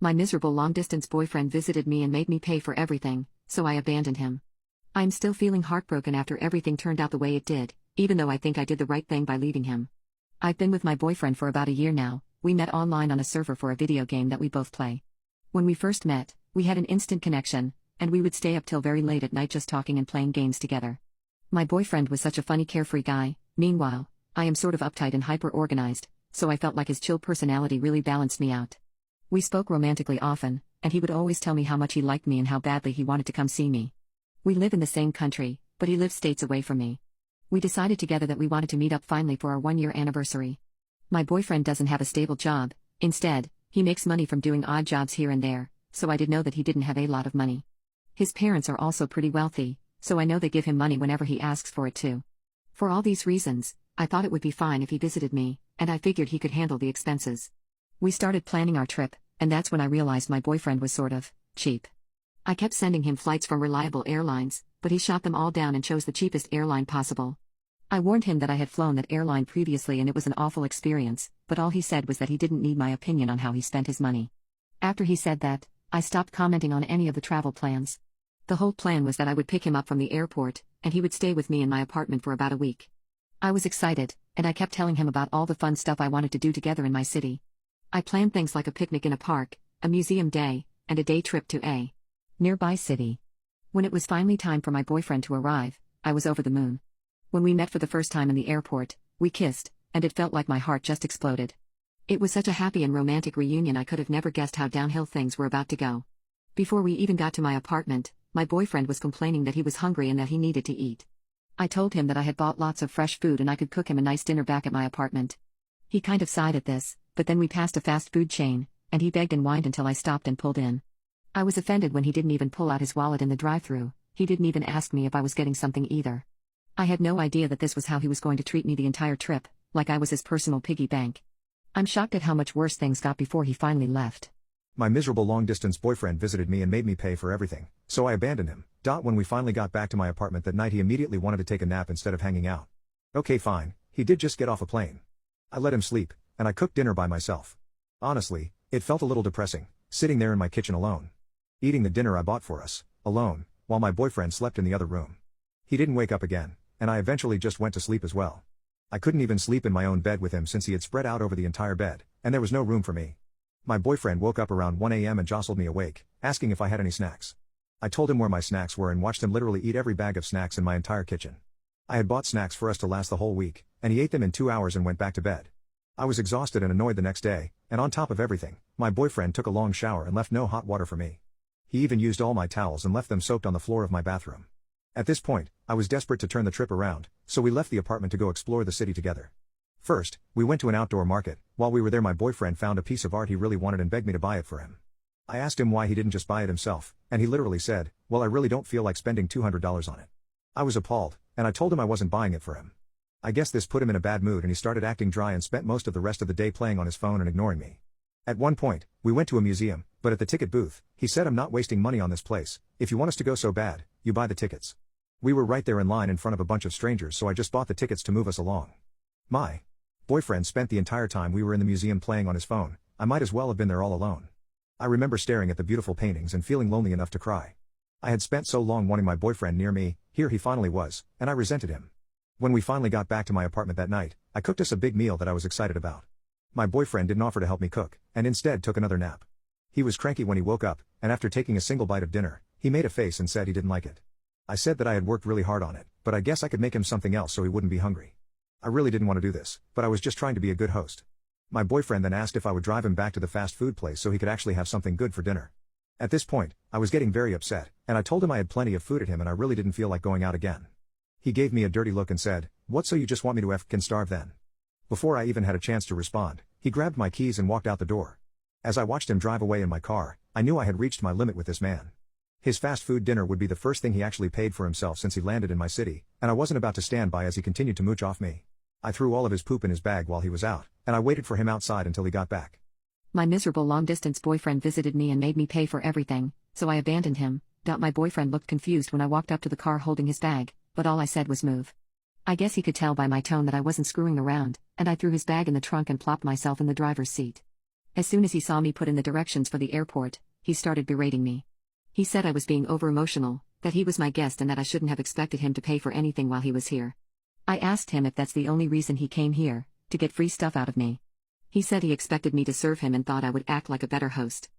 My miserable long-distance boyfriend visited me and made me pay for everything, so I abandoned him. I'm still feeling heartbroken after everything turned out the way it did, even though I think I did the right thing by leaving him. I've been with my boyfriend for about a year now. We met online on a server for a video game that we both play. When we first met, we had an instant connection, and we would stay up till very late at night just talking and playing games together. My boyfriend was such a funny carefree guy. Meanwhile, I am sort of uptight and hyper-organized, so I felt like his chill personality really balanced me out. We spoke romantically often, and he would always tell me how much he liked me and how badly he wanted to come see me. We live in the same country, but he lives states away from me. We decided together that we wanted to meet up finally for our 1-year anniversary. My boyfriend doesn't have a stable job. Instead, he makes money from doing odd jobs here and there, so I did know that he didn't have a lot of money. His parents are also pretty wealthy, so I know they give him money whenever he asks for it too. For all these reasons, I thought it would be fine if he visited me, and I figured he could handle the expenses. We started planning our trip, and that's when I realized my boyfriend was sort of cheap. I kept sending him flights from reliable airlines, but he shot them all down and chose the cheapest airline possible. I warned him that I had flown that airline previously and it was an awful experience, but all he said was that he didn't need my opinion on how he spent his money. After he said that, I stopped commenting on any of the travel plans. The whole plan was that I would pick him up from the airport, and he would stay with me in my apartment for about a week. I was excited, and I kept telling him about all the fun stuff I wanted to do together in my city. I planned things like a picnic in a park, a museum day, and a day trip to a nearby city. When it was finally time for my boyfriend to arrive, I was over the moon. When we met for the first time in the airport, we kissed, and it felt like my heart just exploded. It was such a happy and romantic reunion. I could have never guessed how downhill things were about to go. Before we even got to my apartment, my boyfriend was complaining that he was hungry and that he needed to eat. I told him that I had bought lots of fresh food and I could cook him a nice dinner back at my apartment. He kind of sighed at this, but then we passed a fast food chain, and he begged and whined until I stopped and pulled in. I was offended when he didn't even pull out his wallet in the drive-thru. He didn't even ask me if I was getting something either. I had no idea that this was how he was going to treat me the entire trip, like I was his personal piggy bank. I'm shocked at how much worse things got before he finally left. My miserable long-distance boyfriend visited me and made me pay for everything, so I abandoned him. When we finally got back to my apartment that night, he immediately wanted to take a nap instead of hanging out. Okay, fine, he did just get off a plane. I let him sleep, and I cooked dinner by myself. Honestly, it felt a little depressing, sitting there in my kitchen alone, eating the dinner I bought for us, alone, while my boyfriend slept in the other room. He didn't wake up again, and I eventually just went to sleep as well. I couldn't even sleep in my own bed with him since he had spread out over the entire bed, and there was no room for me. My boyfriend woke up around 1 a.m. and jostled me awake, asking if I had any snacks. I told him where my snacks were and watched him literally eat every bag of snacks in my entire kitchen. I had bought snacks for us to last the whole week, and he ate them in 2 hours and went back to bed. I was exhausted and annoyed the next day, and on top of everything, my boyfriend took a long shower and left no hot water for me. He even used all my towels and left them soaked on the floor of my bathroom. At this point, I was desperate to turn the trip around, so we left the apartment to go explore the city together. First, we went to an outdoor market. While we were there, my boyfriend found a piece of art he really wanted and begged me to buy it for him. I asked him why he didn't just buy it himself, and he literally said, "Well, I really don't feel like spending $200 on it." I was appalled, and I told him I wasn't buying it for him. I guess this put him in a bad mood and he started acting dry and spent most of the rest of the day playing on his phone and ignoring me. At one point, we went to a museum, but at the ticket booth, he said, "I'm not wasting money on this place. If you want us to go so bad, you buy the tickets." We were right there in line in front of a bunch of strangers, so I just bought the tickets to move us along. My boyfriend spent the entire time we were in the museum playing on his phone. I might as well have been there all alone. I remember staring at the beautiful paintings and feeling lonely enough to cry. I had spent so long wanting my boyfriend near me. Here he finally was, and I resented him. When we finally got back to my apartment that night, I cooked us a big meal that I was excited about. My boyfriend didn't offer to help me cook, and instead took another nap. He was cranky when he woke up, and after taking a single bite of dinner, he made a face and said he didn't like it. I said that I had worked really hard on it, but I guess I could make him something else so he wouldn't be hungry. I really didn't want to do this, but I was just trying to be a good host. My boyfriend then asked if I would drive him back to the fast food place so he could actually have something good for dinner. At this point, I was getting very upset, and I told him I had plenty of food at him and I really didn't feel like going out again. He gave me a dirty look and said, "What, so you just want me to f***ing starve then?" Before I even had a chance to respond, he grabbed my keys and walked out the door. As I watched him drive away in my car, I knew I had reached my limit with this man. His fast food dinner would be the first thing he actually paid for himself since he landed in my city, and I wasn't about to stand by as he continued to mooch off me. I threw all of his poop in his bag while he was out, and I waited for him outside until he got back. My miserable long-distance boyfriend visited me and made me pay for everything, so I abandoned him. My boyfriend looked confused when I walked up to the car holding his bag, but all I said was move. I guess he could tell by my tone that I wasn't screwing around, and I threw his bag in the trunk and plopped myself in the driver's seat. As soon as he saw me put in the directions for the airport, he started berating me. He said I was being over-emotional, that he was my guest and that I shouldn't have expected him to pay for anything while he was here. I asked him if that's the only reason he came here, to get free stuff out of me. He said he expected me to serve him and thought I would act like a better host.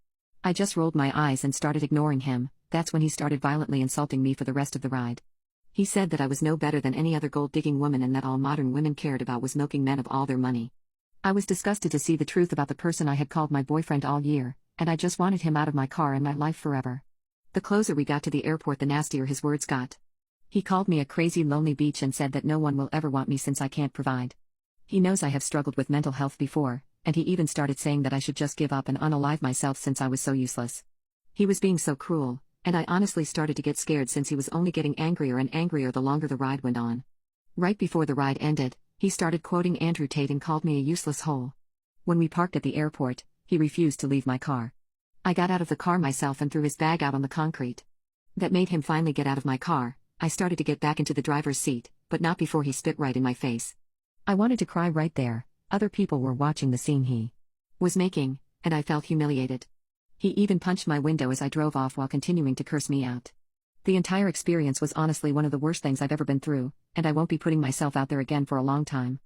I just rolled my eyes and started ignoring him. That's when he started violently insulting me for the rest of the ride. He said that I was no better than any other gold-digging woman and that all modern women cared about was milking men of all their money. I was disgusted to see the truth about the person I had called my boyfriend all year, and I just wanted him out of my car and my life forever. The closer we got to the airport, the nastier his words got. He called me a crazy lonely bitch and said that no one will ever want me since I can't provide. He knows I have struggled with mental health before, and he even started saying that I should just give up and unalive myself since I was so useless. He was being so cruel, and I honestly started to get scared since he was only getting angrier and angrier the longer the ride went on. Right before the ride ended, he started quoting Andrew Tate and called me a useless hole. When we parked at the airport, he refused to leave my car. I got out of the car myself and threw his bag out on the concrete. That made him finally get out of my car. I started to get back into the driver's seat, but not before he spit right in my face. I wanted to cry right there. Other people were watching the scene he was making, and I felt humiliated. He even punched my window as I drove off while continuing to curse me out. The entire experience was honestly one of the worst things I've ever been through, and I won't be putting myself out there again for a long time.